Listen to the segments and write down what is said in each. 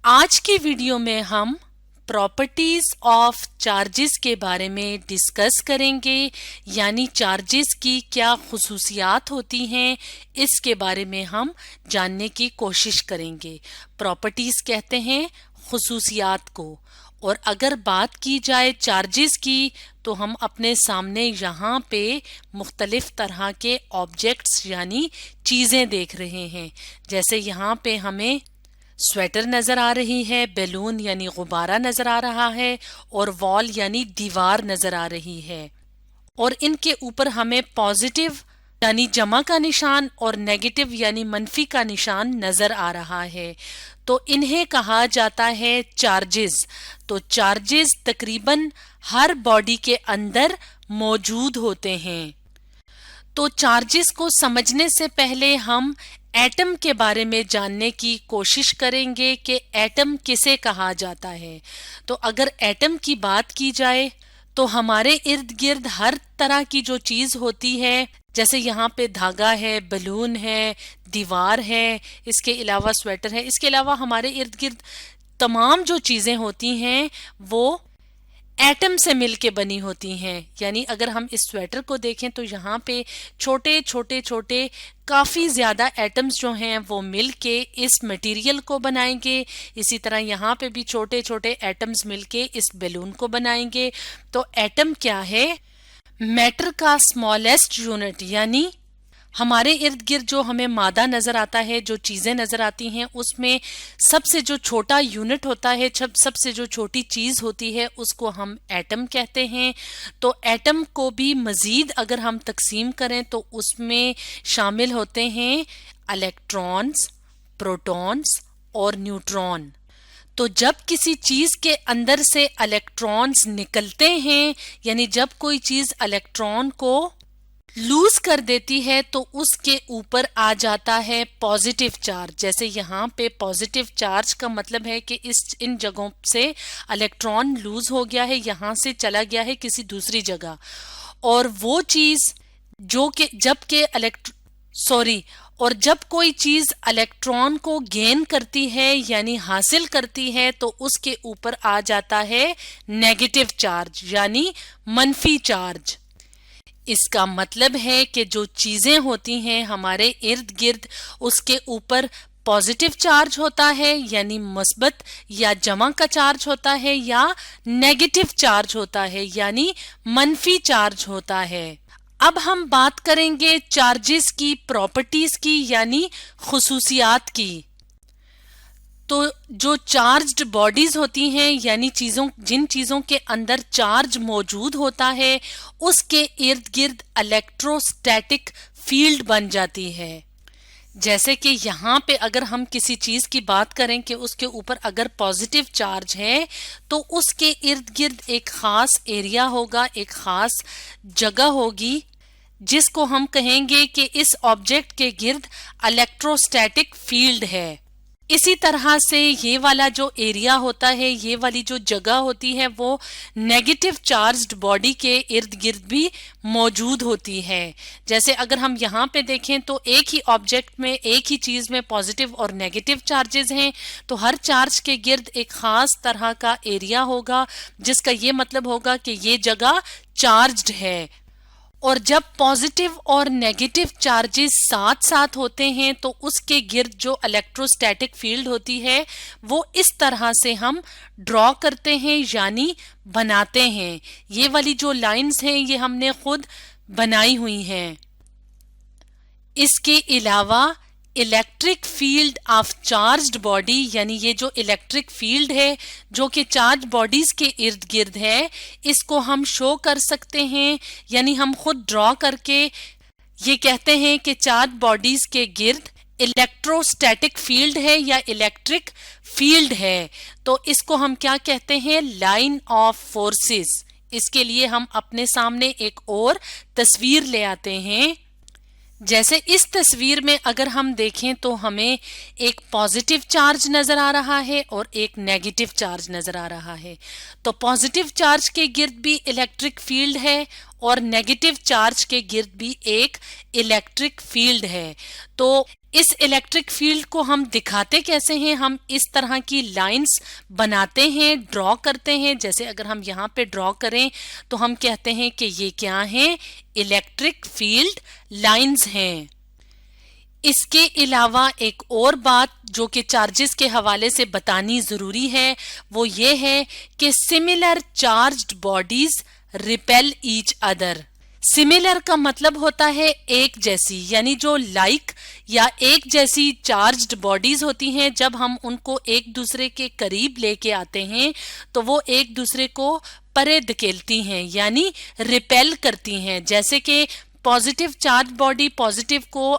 आज की वीडियो में हम प्रॉपर्टीज ऑफ चार्जेस के बारे में डिस्कस करेंगे, यानी चार्जेस की क्या खुसूसियात होती हैं इसके बारे में हम जानने की कोशिश करेंगे। प्रॉपर्टीज कहते हैं खुसूसियात को, और अगर बात की जाए चार्जेस की तो हम अपने सामने यहाँ पे मुख्तलिफ तरह के ऑब्जेक्ट्स यानी चीजें देख रहे हैं। जैसे यहाँ पे हमें स्वेटर नजर आ रही है, बैलून यानी गुब्बारा नजर आ रहा है, और वॉल यानी दीवार नजर आ रही है। और इनके ऊपर हमें पॉजिटिव यानी जमा का निशान और नेगेटिव यानी मनफी का निशान नजर आ रहा है। तो इन्हें कहा जाता है चार्जेस। तो चार्जेस तकरीबन हर बॉडी के अंदर मौजूद होते हैं। तो चार्जेस को समझने से पहले हम एटम के बारे में जानने की कोशिश करेंगे कि एटम किसे कहा जाता है। तो अगर एटम की बात की जाए तो हमारे इर्द गिर्द हर तरह की जो चीज होती है, जैसे यहाँ पे धागा है, बलून है, दीवार है, इसके अलावा स्वेटर है, इसके अलावा हमारे इर्द गिर्द तमाम जो चीजें होती हैं वो एटम से मिलके बनी होती हैं। यानी अगर हम इस स्वेटर को देखें तो यहाँ पे छोटे छोटे छोटे काफी ज्यादा एटम्स जो हैं वो मिलके इस मटेरियल को बनाएंगे। इसी तरह यहाँ पे भी छोटे छोटे एटम्स मिलके इस बैलून को बनाएंगे। तो एटम क्या है? मैटर का स्मॉलेस्ट यूनिट, यानी हमारे इर्द गिर्द जो हमें मादा नजर आता है, जो चीजें नजर आती हैं, उसमें सबसे जो छोटा यूनिट होता है, सबसे जो छोटी चीज होती है, उसको हम एटम कहते हैं। तो एटम को भी मजीद अगर हम तकसीम करें तो उसमें शामिल होते हैं इलेक्ट्रॉन्स, प्रोटॉन्स और न्यूट्रॉन। तो जब किसी चीज के अंदर से इलेक्ट्रॉन्स निकलते हैं, यानी जब कोई चीज इलेक्ट्रॉन को लूज कर देती है तो उसके ऊपर आ जाता है पॉजिटिव चार्ज। जैसे यहाँ पे पॉजिटिव चार्ज का मतलब है कि इन जगहों से इलेक्ट्रॉन लूज हो गया है, यहाँ से चला गया है किसी दूसरी जगह। और वो चीज जो कि जब कोई चीज इलेक्ट्रॉन को गेन करती है यानी हासिल करती है तो उसके ऊपर आ जाता है नेगेटिव चार्ज यानी मनफी चार्ज। इसका मतलब है कि जो चीजें होती हैं हमारे इर्द गिर्द, उसके ऊपर पॉजिटिव चार्ज होता है यानी मुस्बत या जमा का चार्ज होता है, या नेगेटिव चार्ज होता है यानी मनफी चार्ज होता है। अब हम बात करेंगे चार्जेस की प्रॉपर्टीज की यानी खुसूसियात की। तो जो चार्ज्ड बॉडीज होती हैं यानी जिन चीजों के अंदर चार्ज मौजूद होता है, उसके इर्द गिर्द इलेक्ट्रोस्टैटिक फील्ड बन जाती है। जैसे कि यहाँ पे अगर हम किसी चीज की बात करें कि उसके ऊपर अगर पॉजिटिव चार्ज है तो उसके इर्द गिर्द एक खास एरिया होगा, एक खास जगह होगी, जिसको हम कहेंगे कि इस ऑब्जेक्ट के गिर्द इलेक्ट्रोस्टैटिक फील्ड है। इसी तरह से ये वाला जो एरिया होता है, ये वाली जो जगह होती है, वो नेगेटिव चार्ज्ड बॉडी के इर्द गिर्द भी मौजूद होती है। जैसे अगर हम यहाँ पे देखें तो एक ही ऑब्जेक्ट में, एक ही चीज में पॉजिटिव और नेगेटिव चार्जेस हैं, तो हर चार्ज के गिर्द एक खास तरह का एरिया होगा, जिसका ये मतलब होगा कि ये जगह चार्ज्ड है। और जब पॉजिटिव और नेगेटिव चार्जेस साथ साथ होते हैं तो उसके गिर्द जो इलेक्ट्रोस्टैटिक फील्ड होती है वो इस तरह से हम ड्रॉ करते हैं यानी बनाते हैं। ये वाली जो लाइंस हैं ये हमने खुद बनाई हुई हैं। इसके अलावा electric field of charged body, यानी ये जो इलेक्ट्रिक फील्ड है जो कि चार्ज बॉडीज के इर्द गिर्द है, इसको हम शो कर सकते हैं, यानी हम खुद ड्रॉ करके ये कहते हैं कि चार्ज बॉडीज के गिर्द इलेक्ट्रोस्टैटिक फील्ड है या इलेक्ट्रिक फील्ड है। तो इसको हम क्या कहते हैं? Line of forces. इसके लिए हम अपने सामने एक और तस्वीर ले आते हैं। जैसे इस तस्वीर में अगर हम देखें तो हमें एक पॉजिटिव चार्ज नजर आ रहा है और एक नेगेटिव चार्ज नजर आ रहा है। तो पॉजिटिव चार्ज के गिर्द भी इलेक्ट्रिक फील्ड है और नेगेटिव चार्ज के गिर्द भी एक इलेक्ट्रिक फील्ड है। तो इस इलेक्ट्रिक फील्ड को हम दिखाते कैसे हैं? हम इस तरह की लाइंस बनाते हैं, ड्रॉ करते हैं। जैसे अगर हम यहाँ पे ड्रॉ करें तो हम कहते हैं कि ये क्या है? इलेक्ट्रिक फील्ड लाइंस हैं। इसके अलावा एक और बात जो कि चार्जेस के हवाले से बतानी जरूरी है वो ये है कि similar charged bodies repel each other. Similar का मतलब होता है एक जैसी, यानी जो लाइक या एक जैसी चार्ज्ड बॉडीज होती हैं, जब हम उनको एक दूसरे के करीब लेके आते हैं तो वो एक दूसरे को परे धकेलती हैं, यानी रिपेल करती हैं। जैसे कि पॉजिटिव चार्ज बॉडी पॉजिटिव को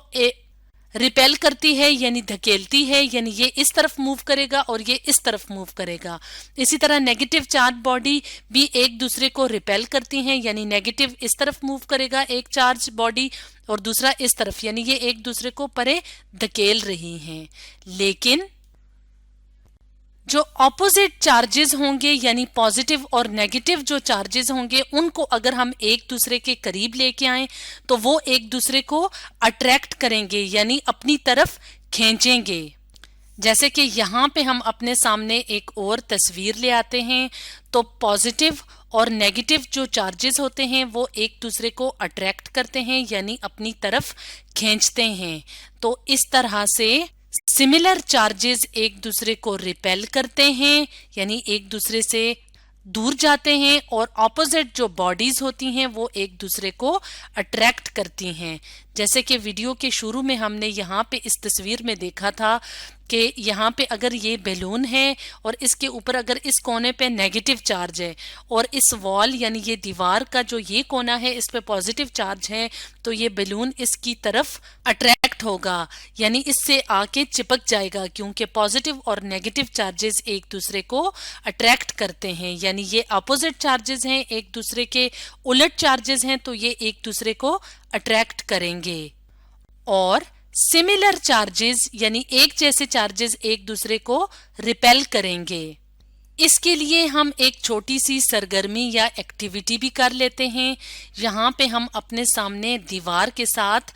रिपेल करती है यानी धकेलती है, यानी ये इस तरफ मूव करेगा और ये इस तरफ मूव करेगा। इसी तरह नेगेटिव चार्ज बॉडी भी एक दूसरे को रिपेल करती हैं, यानी नेगेटिव इस तरफ मूव करेगा एक चार्ज बॉडी और दूसरा इस तरफ, यानी ये एक दूसरे को परे धकेल रही हैं। लेकिन जो ऑपोजिट चार्जेस होंगे यानी पॉजिटिव और नेगेटिव जो चार्जेस होंगे उनको अगर हम एक दूसरे के करीब लेके आए तो वो एक दूसरे को अट्रैक्ट करेंगे यानी अपनी तरफ खींचेंगे। जैसे कि यहाँ पे हम अपने सामने एक और तस्वीर ले आते हैं तो पॉजिटिव और नेगेटिव जो चार्जेस होते हैं वो एक दूसरे को अट्रैक्ट करते हैं यानी अपनी तरफ खींचते हैं। तो इस तरह से सिमिलर चार्जेस एक दूसरे को रिपेल करते हैं यानी एक दूसरे से दूर जाते हैं और ऑपोजिट जो बॉडीज होती हैं वो एक दूसरे को अट्रैक्ट करती हैं। जैसे कि वीडियो के शुरू में हमने यहाँ पे इस तस्वीर में देखा था कि यहाँ पे अगर ये बैलून है और इसके ऊपर अगर इस कोने पे नेगेटिव चार्ज है और इस वॉल यानी ये दीवार का जो ये कोना है इस पे पॉजिटिव चार्ज है, तो ये बैलून इसकी तरफ अट्रैक्ट होगा यानी इससे आके चिपक जाएगा, क्योंकि पॉजिटिव और नेगेटिव चार्जेस एक दूसरे को अट्रैक्ट करते हैं। यानी ये अपोजिट चार्जेस हैं, एक दूसरे के उलट चार्जेस हैं, तो ये एक दूसरे को अट्रैक्ट करेंगे। और सिमिलर चार्जेस यानी एक जैसे चार्जेस एक दूसरे को रिपेल करेंगे। इसके लिए हम एक छोटी सी सरगर्मी या एक्टिविटी भी कर लेते हैं। यहाँ पे हम अपने सामने दीवार के साथ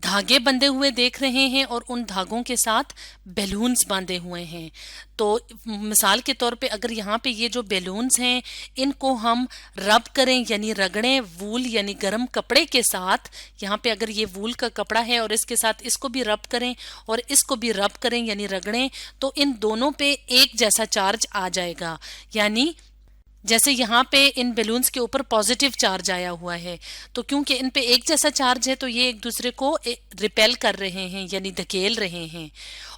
धागे बंधे हुए देख रहे हैं और उन धागों के साथ बैलून्स बांधे हुए हैं। तो मिसाल के तौर पे अगर यहाँ पे ये जो बैलून्स हैं इनको हम रब करें यानी रगड़ें वूल यानी गर्म कपड़े के साथ, यहाँ पे अगर ये वूल का कपड़ा है और इसके साथ इसको भी रब करें और इसको भी रब करें यानी रगड़ें, तो इन दोनों पे एक जैसा चार्ज आ जाएगा। यानी जैसे यहाँ पे इन बैलून्स के ऊपर पॉजिटिव चार्ज आया हुआ है तो क्योंकि इन पे एक जैसा चार्ज है तो ये एक दूसरे को रिपेल कर रहे हैं यानी धकेल रहे हैं।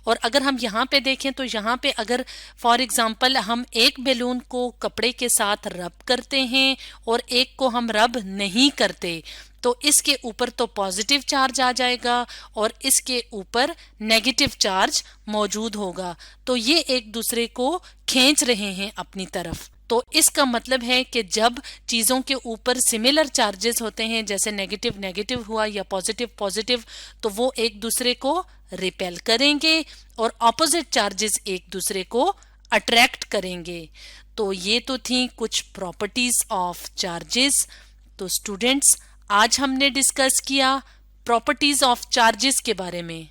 और अगर हम यहाँ पे देखें तो यहाँ पे अगर फॉर एग्जांपल हम एक बैलून को कपड़े के साथ रब करते हैं और एक को हम रब नहीं करते तो इसके ऊपर तो पॉजिटिव चार्ज आ जाएगा और इसके ऊपर नेगेटिव चार्ज मौजूद होगा, तो ये एक दूसरे को खींच रहे हैं अपनी तरफ। तो इसका मतलब है कि जब चीज़ों के ऊपर सिमिलर चार्जेस होते हैं जैसे नेगेटिव नेगेटिव हुआ या पॉजिटिव पॉजिटिव, तो वो एक दूसरे को रिपेल करेंगे और ऑपोजिट चार्जेस एक दूसरे को अट्रैक्ट करेंगे। तो ये तो थी कुछ प्रॉपर्टीज ऑफ चार्जेस। तो स्टूडेंट्स आज हमने डिस्कस किया प्रॉपर्टीज ऑफ चार्जेस के बारे में।